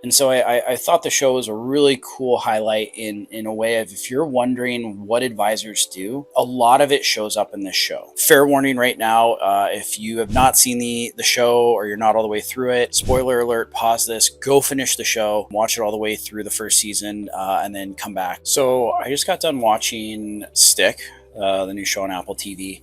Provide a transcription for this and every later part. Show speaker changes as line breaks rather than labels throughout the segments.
And so I thought the show was a really cool highlight in a way of, if you're wondering what advisors do, a lot of it shows up in this show. Fair warning right now, if you have not seen the show or you're not all the way through it, spoiler alert, pause this, go finish the show, watch it all the way through the first season, and then come back. So I just got done watching Stick, the new show on Apple TV.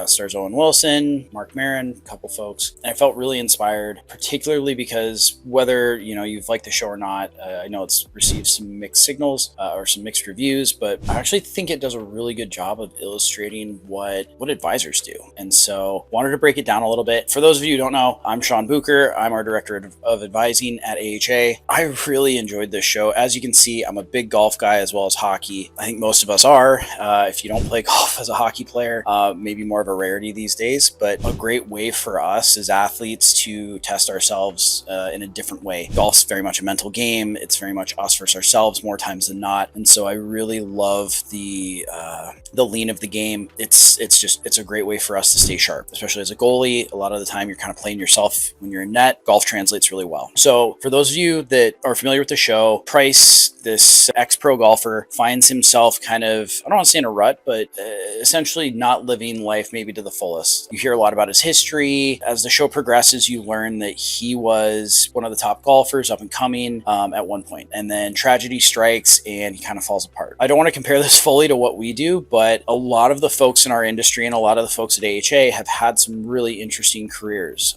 Stars Owen Wilson, Mark Maron, a couple folks. And I felt really inspired, particularly because whether, you've liked the show or not, I know it's received some mixed signals or some mixed reviews, but I actually think it does a really good job of illustrating what advisors do. And so wanted to break it down a little bit. For those of you who don't know, I'm Sean Bucher. I'm our director of advising at AHA. I really enjoyed this show. As you can see, I'm a big golf guy as well as hockey. I think most of us are. If you don't play golf as a hockey player, maybe more of a rarity these days, but a great way for us as athletes to test ourselves in a different way. Golf's very much a mental game. It's very much us versus ourselves more times than not. And so I really love the lean of the game. It's a great way for us to stay sharp, especially as a goalie. A lot of the time you're kind of playing yourself when you're in net. Golf translates really well. So for those of you that are familiar with the show, Price, this ex-pro golfer, finds himself kind of, I don't want to say in a rut, but essentially not living life maybe to the fullest. You hear a lot about his history. As the show progresses, you learn that he was one of the top golfers up and coming at one point. And then tragedy strikes and he kind of falls apart. I don't want to compare this fully to what we do, but a lot of the folks in our industry and a lot of the folks at AHA have had some really interesting careers.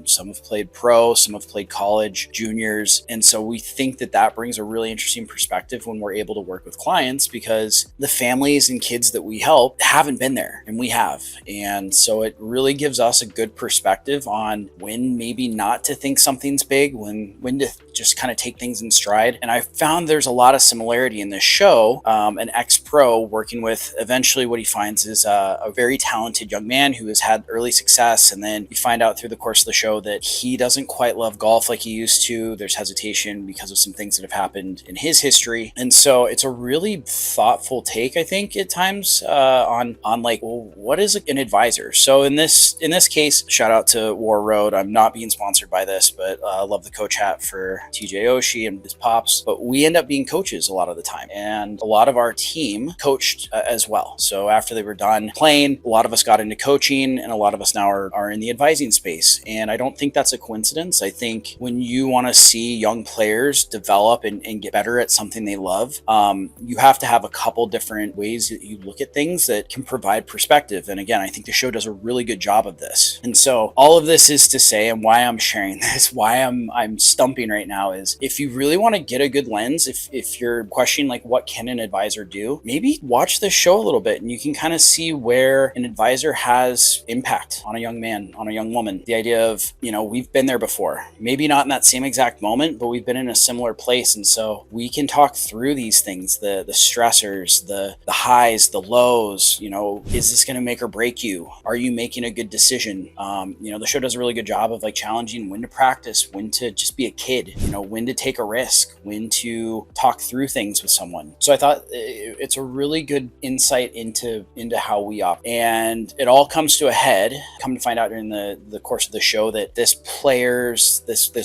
Some have played pro, some have played college, juniors. And so we think that brings a really interesting perspective when we're able to work with clients, because the families and kids that we help haven't been there and we have. And so it really gives us a good perspective on when maybe not to think something's big, when to just kind of take things in stride. And I found there's a lot of similarity in this show. An ex-pro working with eventually what he finds is a very talented young man who has had early success. And then you find out through the course of the show that he doesn't quite love golf like he used to. There's hesitation because of some things that have happened in his history. And so it's a really thoughtful take, I think, at times on like, well, what is an advisor? So in this case, shout out to War Road. I'm not being sponsored by this, but I love the coach hat for TJ Oshie and his pops. But we end up being coaches a lot of the time. And a lot of our team coached as well. So after they were done playing, a lot of us got into coaching and a lot of us now are in the advising space. And I don't think that's a coincidence. I think when you want to see young players develop and get better at something they love, you have to have a couple different ways that you look at things that can provide perspective. And again, I think the show does a really good job of this. And so all of this is to say, and why I'm sharing this, why I'm stumping right now, is if you really want to get a good lens, if you're questioning like what can an advisor do, maybe watch the show a little bit and you can kind of see where an advisor has impact on a young man, on a young woman. The idea of, we've been there before, maybe not in that same exact moment, but we've been in a similar place. And so we can talk through these things, the stressors, the highs, the lows. Is this going to make or break you? Are you making a good decision? The show does a really good job of like challenging when to practice, when to just be a kid, when to take a risk, when to talk through things with someone. So I thought it's a really good insight into how we operate. And it all comes to a head. Come to find out during the course of the show that this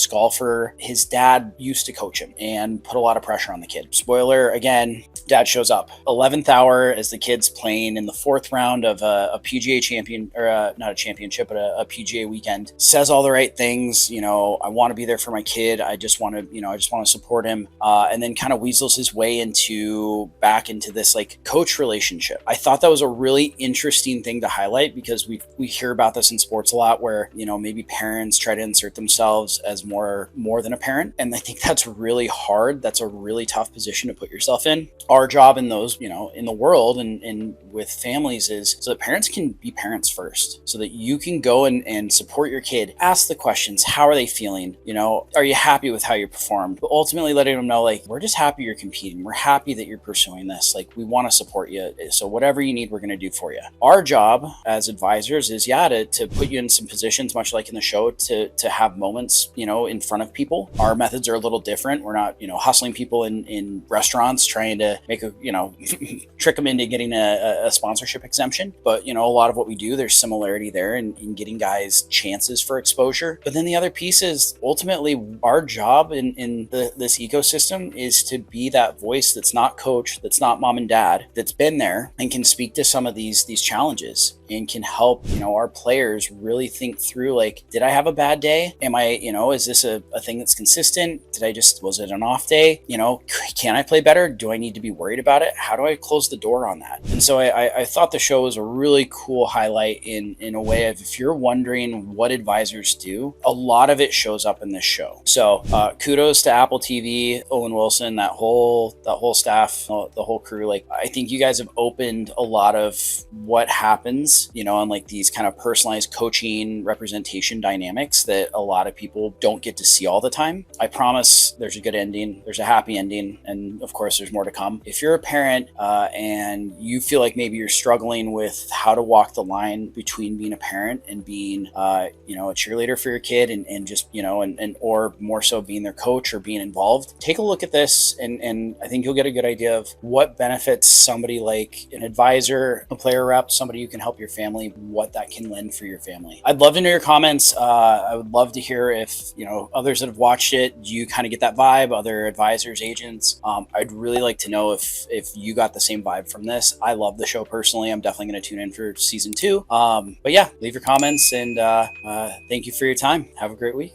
golfer, his dad used to coach him and put a lot of pressure on the kid. Spoiler, again, dad shows up 11th hour as the kid's playing in the fourth round of a PGA champion, or not a championship, but a PGA weekend. Says all the right things. I want to be there for my kid. I just want to support him. And then kind of weasels his way back into this like coach relationship. I thought that was a really interesting thing to highlight, because we hear about this in sports a lot, where maybe parents try to insert themselves as more than a parent, and I think that's really hard. That's a really tough position to put yourself in. Our job in those, in the world and with families is so that parents can be parents first, so that you can go and support your kid, ask the questions. How are they feeling? Are you happy with how you performed? But ultimately letting them know, like, we're just happy you're competing. We're happy that you're pursuing this. Like, we want to support you. So whatever you need, we're going to do for you. Our job as advisors is, to put you in some positions, much like in the show, to have moments, in front of people. Our methods are a little different. We're not, hustling people in restaurants, trying to make trick them into getting a a sponsorship exemption, but a lot of what we do, there's similarity there in getting guys chances for exposure. But then the other piece is ultimately our job in this ecosystem is to be that voice that's not coach, that's not mom and dad, that's been there and can speak to some of these challenges and can help our players really think through, like, did I have a bad day? Am I, is this a thing that's consistent? Was it an off day? Can I play better? Do I need to be worried about it? How do I close the door on that? And so I thought the show was a really cool highlight in a way of, if you're wondering what advisors do, a lot of it shows up in this show. So kudos to Apple TV, Owen Wilson, that whole staff, the whole crew. Like, I think you guys have opened a lot of what happens, on like these kind of personalized coaching representation dynamics that a lot of people don't get to see all the time. I promise there's a good ending. There's a happy ending. And of course, there's more to come. If you're a parent and you feel like maybe you're struggling with how to walk the line between being a parent and being, a cheerleader for your kid and just, or more so being their coach or being involved, take a look at this. And I think you'll get a good idea of what benefits somebody like an advisor, a player rep, somebody who can help your family, what that can lend for your family. I'd love to know your comments. I would love to hear if, others that have watched it, do you kind of get that vibe? Other advisors, agents? I'd really like to know if you got the same vibe from this. I love the show personally. I'm definitely going to tune in for season 2. But yeah, leave your comments and thank you for your time. Have a great week.